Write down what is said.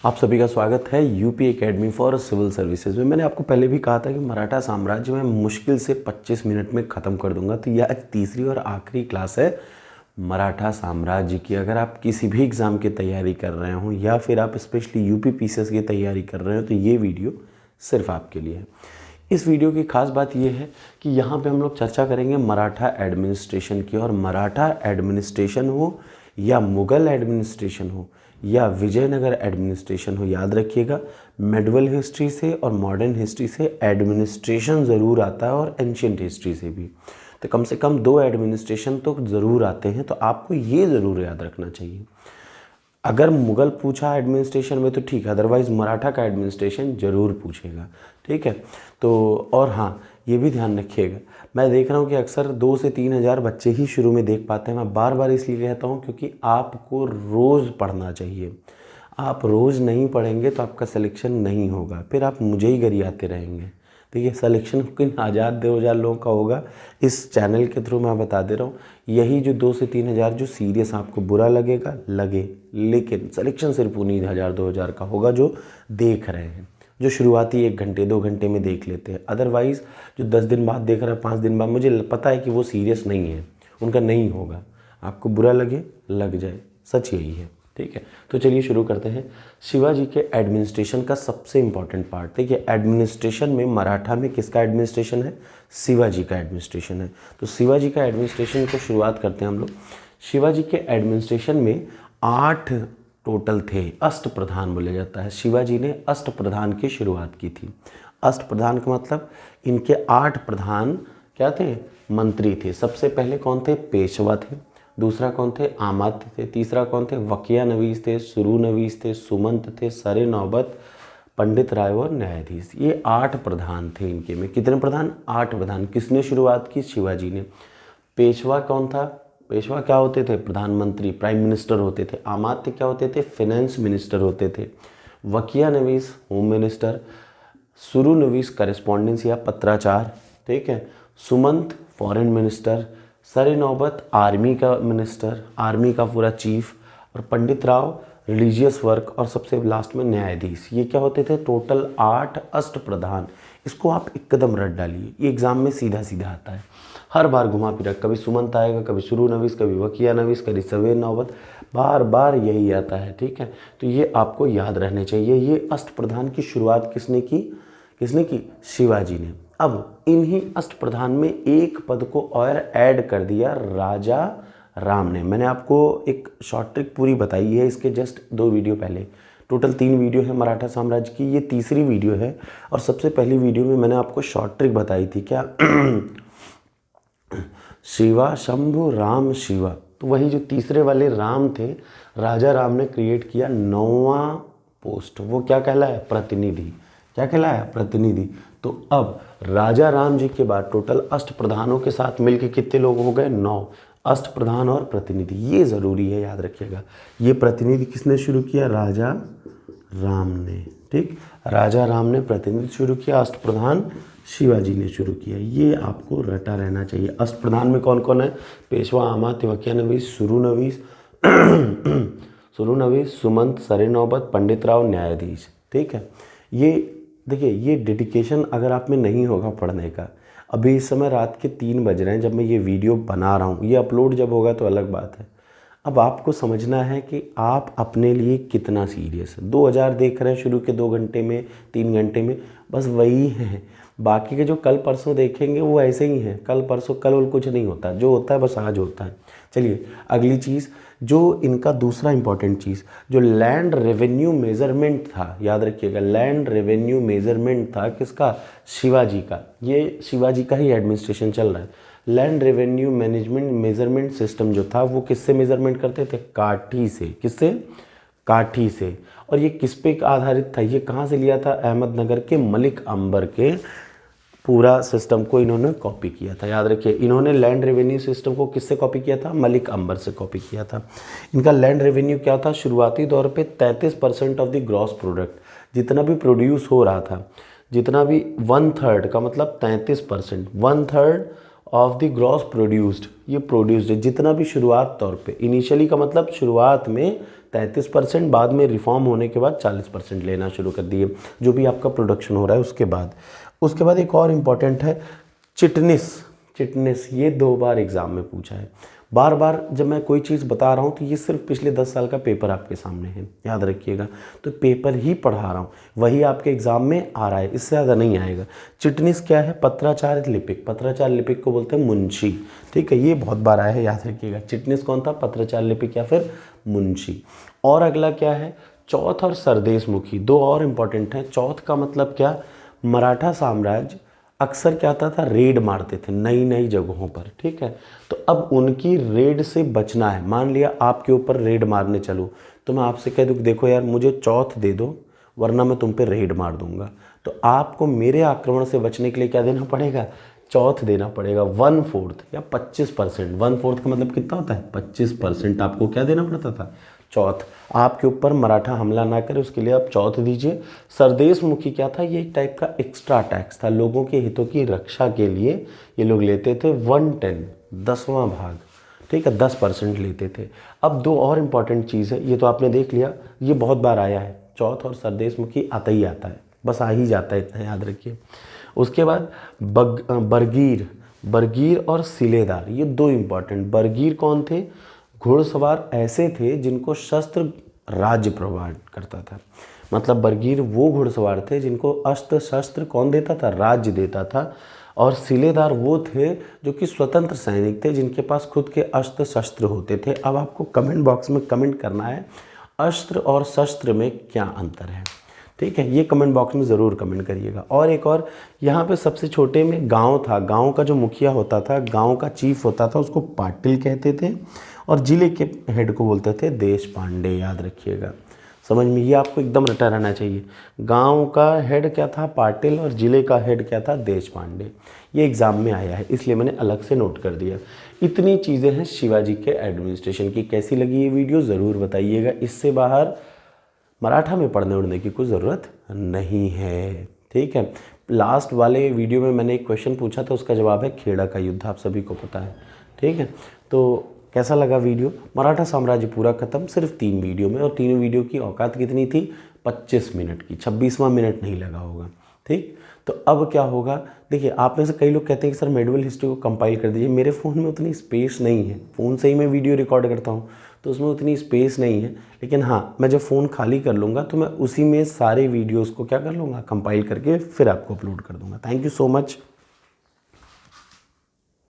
आप सभी का स्वागत है UP academy for civil services में। मैंने आपको पहले भी कहा था कि मराठा साम्राज्य में मुश्किल से 25 मिनट में ख़त्म कर दूंगा। तो यह आज तीसरी और आखिरी क्लास है मराठा साम्राज्य की। अगर आप किसी भी एग्ज़ाम की तैयारी कर रहे हो या फिर आप स्पेशली यूपी पीसीएस की तैयारी कर रहे हो तो ये वीडियो सिर्फ आपके लिए है। इस वीडियो की खास बात यह है कि यहाँ पे हम लोग चर्चा करेंगे मराठा एडमिनिस्ट्रेशन की। और मराठा एडमिनिस्ट्रेशन हो या मुग़ल एडमिनिस्ट्रेशन हो या विजयनगर एडमिनिस्ट्रेशन हो, याद रखिएगा मेडिवल हिस्ट्री से और मॉडर्न हिस्ट्री से एडमिनिस्ट्रेशन ज़रूर आता है और एंशिएंट हिस्ट्री से भी। तो कम से कम 2 एडमिनिस्ट्रेशन तो ज़रूर आते हैं, तो आपको ये ज़रूर याद रखना चाहिए। अगर मुग़ल पूछा एडमिनिस्ट्रेशन में तो ठीक है, अदरवाइज़ मराठा का एडमिनिस्ट्रेशन ज़रूर पूछेगा, ठीक है। तो और हाँ, ये भी ध्यान रखिएगा, मैं देख रहा हूँ कि अक्सर 2 से 3 हज़ार बच्चे ही शुरू में देख पाते हैं। मैं बार बार इसलिए कहता हूँ क्योंकि आपको रोज़ पढ़ना चाहिए। आप रोज़ नहीं पढ़ेंगे तो आपका सिलेक्शन नहीं होगा, फिर आप मुझे ही गरियाते रहेंगे। देखिए, सिलेक्शन किन आज़ाद 2,000 लोगों का होगा, इस चैनल के थ्रू मैं बता दे रहा हूँ। यही जो 2 से 3 हज़ार जो सीरियस आपको बुरा लगेगा लगे, लेकिन सिलेक्शन सिर्फ उन्हीं 1,000-2,000 का होगा जो देख रहे हैं, जो शुरुआती 1 घंटे 2 घंटे में देख लेते हैं। अदरवाइज़ जो 10 दिन बाद देख रहा है, 5 दिन बाद, मुझे पता है कि वो सीरियस नहीं है, उनका नहीं होगा। आपको बुरा लगे लग जाए, सच यही है, ठीक है। तो चलिए शुरू करते हैं। शिवाजी के एडमिनिस्ट्रेशन का सबसे इम्पॉर्टेंट पार्ट, देखिए एडमिनिस्ट्रेशन में मराठा में किसका एडमिनिस्ट्रेशन है? शिवाजी का एडमिनिस्ट्रेशन है। तो शिवाजी का एडमिनिस्ट्रेशन को शुरुआत करते हैं हम लोग। शिवाजी के एडमिनिस्ट्रेशन में 8 टोटल थे, अष्ट प्रधान बोला जाता है। शिवाजी ने अष्ट प्रधान की शुरुआत की थी। अष्ट प्रधान का मतलब इनके 8 प्रधान क्या थे? मंत्री थे। सबसे पहले कौन थे? पेशवा थे। दूसरा कौन थे? आमात्य थे। तीसरा कौन थे? वकिया नवीस थे, सुरु नवीस थे, सुमंत थे, सरे नौबत, पंडित राय और न्यायाधीश। ये 8 प्रधान थे। इनके में कितने प्रधान? 8 प्रधान। किसने शुरुआत की? शिवाजी ने। पेशवा कौन था? पेशवा क्या होते थे? प्रधानमंत्री, प्राइम मिनिस्टर होते थे। अमात्य क्या होते थे? फाइनेंस मिनिस्टर होते थे। वकिया नवीस होम मिनिस्टर। सुरु नवीस करेस्पॉन्डेंस या पत्राचार, ठीक है। Sumant foreign minister. सरे नौबत आर्मी का मिनिस्टर, आर्मी का पूरा चीफ। और पंडित राव रिलीजियस वर्क। और सबसे लास्ट में न्यायाधीश। ये क्या होते थे? टोटल 8 अष्ट प्रधान। इसको आप एकदम रट डालिए, ये एग्जाम में सीधा सीधा आता है, हर बार घुमा फिरा। कभी सुमंत आएगा, कभी सुरु नवीस, कभी वकिया नवीस, कभी सरे नौबत, बार बार यही आता है, ठीक है। तो ये आपको याद रहने चाहिए। ये अष्ट प्रधान की शुरुआत किसने की? किसने की? शिवाजी ने। अब इन्हीं अष्ट प्रधान में एक पद को और ऐड कर दिया राजा राम ने। मैंने आपको एक शॉर्ट ट्रिक पूरी बताई है इसके जस्ट 2 वीडियो पहले। टोटल 3 वीडियो है मराठा साम्राज्य की, ये तीसरी वीडियो है। और सबसे पहली वीडियो में मैंने आपको शॉर्ट ट्रिक बताई थी, क्या? शिवा शंभु राम शिवा। तो वही जो तीसरे वाले राम थे, राजा राम ने क्रिएट किया 9वां पोस्ट। वो क्या कहलाया? प्रतिनिधि। क्या कहलाया? प्रतिनिधि। तो अब राजा राम जी के बाद टोटल अष्ट प्रधानों के साथ मिलके कितने लोग हो गए? 9 अष्ट प्रधान और प्रतिनिधि। ये ज़रूरी है, याद रखिएगा। ये प्रतिनिधि किसने शुरू किया? राजा राम ने, ठीक। राजा राम ने प्रतिनिधि शुरू किया, अष्ट प्रधान शिवाजी ने शुरू किया। ये आपको रटा रहना चाहिए। अष्ट प्रधान में कौन कौन है? पेशवा, अमात्य, वकिया नवीस, सुरु नवीस सुरु नवीस, सुमंत, सरे नौबत, पंडित राव, न्यायाधीश, ठीक है। ये देखिए, ये डेडिकेशन अगर आप में नहीं होगा पढ़ने का, अभी इस समय रात के 3 बज रहे हैं जब मैं ये वीडियो बना रहा हूँ, ये अपलोड जब होगा तो अलग बात है। अब आपको समझना है कि आप अपने लिए कितना सीरियस है। 2000 देख रहे हैं शुरू के 2 घंटे में, 3 घंटे में, बस वही है। बाकी के जो कल परसों देखेंगे वो ऐसे ही हैं। कल परसों कल और कुछ नहीं होता, जो होता है बस आज होता है। चलिए अगली चीज़, जो इनका दूसरा इंपॉर्टेंट चीज़, जो लैंड रेवेन्यू मेजरमेंट था, याद रखिएगा, लैंड रेवेन्यू मेजरमेंट था किसका? शिवाजी का। ये शिवाजी का ही एडमिनिस्ट्रेशन चल रहा है। Land revenue management measurement system जो था वो किससे मेजरमेंट करते थे? काठी से। किससे? काठी से। और ये किस पे आधारित था? ये कहाँ से लिया था? अहमदनगर के मलिक अंबर के पूरा सिस्टम को इन्होंने कॉपी किया था। याद रखिए, इन्होंने लैंड रेवेन्यू सिस्टम को किससे कॉपी किया था? मलिक अंबर से कॉपी किया था। इनका लैंड रेवेन्यू क्या था? शुरुआती दौर पे 33% ऑफ द ग्रॉस प्रोडक्ट, जितना भी प्रोड्यूस हो रहा था, जितना भी 1/3 का मतलब 33%, 1/3 ऑफ द ग्रॉस प्रोड्यूस्ड, ये प्रोड्यूस्ड है जितना भी शुरुआत तौर पे, इनिशियली का मतलब शुरुआत में 33%, बाद में रिफॉर्म होने के बाद 40% लेना शुरू कर दिए, जो भी आपका प्रोडक्शन हो रहा है उसके बाद एक और इम्पॉर्टेंट है चिटनेस। ये 2 बार एग्ज़ाम में पूछा है। बार बार जब मैं कोई चीज़ बता रहा हूँ तो ये सिर्फ पिछले 10 साल का पेपर आपके सामने है, याद रखिएगा। तो पेपर ही पढ़ा रहा हूँ, वही आपके एग्ज़ाम में आ रहा है, इससे ज़्यादा नहीं आएगा। चिटनिस क्या है? पत्राचार लिपिक को बोलते हैं मुंशी, ठीक है। ये बहुत बार आया है, याद रखिएगा। चिटनिस कौन था? पत्राचार लिपिक या फिर मुंशी। और अगला क्या है? चौथ और सरदेशमुखी, 2 और इम्पॉर्टेंट हैं। चौथ का मतलब क्या? मराठा साम्राज्य अक्सर क्या होता था? रेड मारते थे नई नई जगहों पर, ठीक है। तो अब उनकी रेड से बचना है। मान लिया आपके ऊपर रेड मारने चलूँ तो मैं आपसे कह दूँ कि देखो यार मुझे चौथ दे दो वरना मैं तुम पे रेड मार दूंगा। तो आपको मेरे आक्रमण से बचने के लिए क्या देना पड़ेगा? चौथ देना पड़ेगा। 1/4 या 25%। 1/4 का मतलब कितना होता है? 25% आपको क्या देना पड़ता था? चौथ। आपके ऊपर मराठा हमला ना करे उसके लिए आप चौथ दीजिए। सरदेशमुखी क्या था? ये एक टाइप का एक्स्ट्रा टैक्स था, लोगों के हितों की रक्षा के लिए ये लोग लेते थे 1/10, 10वां भाग, ठीक है, 10% लेते थे। अब 2 और इम्पॉर्टेंट चीज़ है, ये तो आपने देख लिया, ये बहुत बार आया है। चौथ और सरदेशमुखी आता ही आता है, बस आ ही जाता है, इतना याद रखिए। उसके बाद बरगीर और सिलेदार, ये 2 इम्पॉर्टेंट। बरगीर कौन थे? घुड़सवार ऐसे थे जिनको शस्त्र राज्य प्रदान करता था। मतलब बरगीर वो घुड़सवार थे जिनको अस्त्र शस्त्र कौन देता था? राज्य देता था। और सिलेदार वो थे जो कि स्वतंत्र सैनिक थे जिनके पास खुद के अस्त्र शस्त्र होते थे। अब आपको कमेंट बॉक्स में कमेंट करना है अस्त्र और शस्त्र में क्या अंतर है, ठीक है। ये कमेंट बॉक्स में ज़रूर कमेंट करिएगा। और एक और यहाँ पे सबसे छोटे में गांव था, गांव का जो मुखिया होता था, गांव का चीफ होता था, उसको पाटिल कहते थे। और जिले के हेड को बोलते थे देश पांडे, याद रखिएगा। समझ में ये आपको एकदम रटा रहना चाहिए। गांव का हेड क्या था? पाटिल। और जिले का हेड क्या था? देश पांडे। ये एग्ज़ाम में आया है इसलिए मैंने अलग से नोट कर दिया। इतनी चीज़ें हैं शिवाजी के एडमिनिस्ट्रेशन की। कैसी लगी ये वीडियो ज़रूर बताइएगा। इससे बाहर मराठा में पढ़ने उड़ने की कोई ज़रूरत नहीं है, ठीक है। लास्ट वाले वीडियो में मैंने एक क्वेश्चन पूछा था, उसका जवाब है खेड़ा का युद्ध, आप सभी को पता है, ठीक है। तो कैसा लगा वीडियो? मराठा साम्राज्य पूरा खत्म सिर्फ 3 वीडियो में, और तीनों वीडियो की औकात कितनी थी? 25 मिनट की, 26वां मिनट नहीं लगा होगा, ठीक। तो अब क्या होगा? देखिए, आप में से कई लोग कहते हैं कि सर मेडिवल हिस्ट्री को कंपाइल कर दीजिए। मेरे फ़ोन में उतनी स्पेस नहीं है, फ़ोन से ही मैं वीडियो रिकॉर्ड करता हूँ तो उसमें उतनी स्पेस नहीं है। लेकिन हाँ, मैं जब फ़ोन खाली कर लूँगा तो मैं उसी में सारे वीडियोज़ को क्या कर लूँगा? कंपाइल करके फिर आपको अपलोड कर दूँगा। Thank you so much.